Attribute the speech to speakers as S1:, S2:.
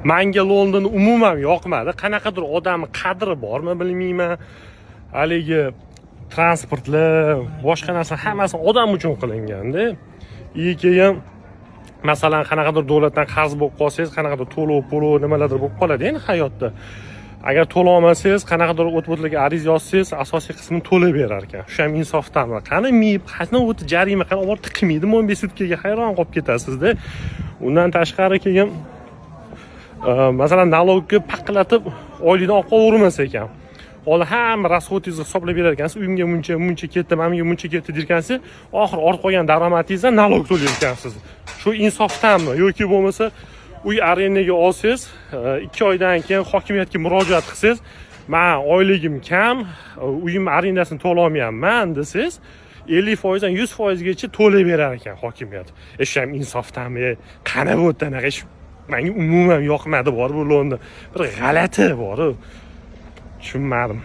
S1: Menga London umuman yoqmadi. Qanaqadir odamni qadri bormi bilmayman. Haligi transportlar, boshqa narsa hammasi odam uchun qilinganda. Keyin masalan qanaqadir davlatdan qarz bo'lib qolsangiz, qanaqadir to'lov nimalardir bo'lib qoladi endi hayotda. Agar to'lay olmasangiz, qanaqadir o'tlik ariza yozsangiz, asosiy qismini to'lab berar ekan. Shu ham insofdanmi? Qani miyib, qani o'ti jarima, qani olib tiqmaydimi 15 sutkaga hayron qolib ketasiz-da. Undan tashqari keyin masalan nalogni paqlatib oylikdan olib qo'yavermas ekan. Ol hamma rasxodingizni hisoblab berar ekansiz. Uyimga muncha ketdi, menga muncha ketdi derkansiz, oxir ortib qolgan daromadingizdan nalog to'layotgansiz. Shu insofdanmi yoki bo'lmasa uy arendaga olsangiz, 2 oydan keyin hokimiyatga murojaat qilsangiz, men oyligim kam, uyim arendasini to'lay olmayapman desangiz, 50% dan 100% gacha to'lay berar ekan hokimiyat. Shu ham insofdanmi? Qani bu tanaqa ish menga umuman yoqmadi bor bu London. Bir g'alati bor. Tushunmadim.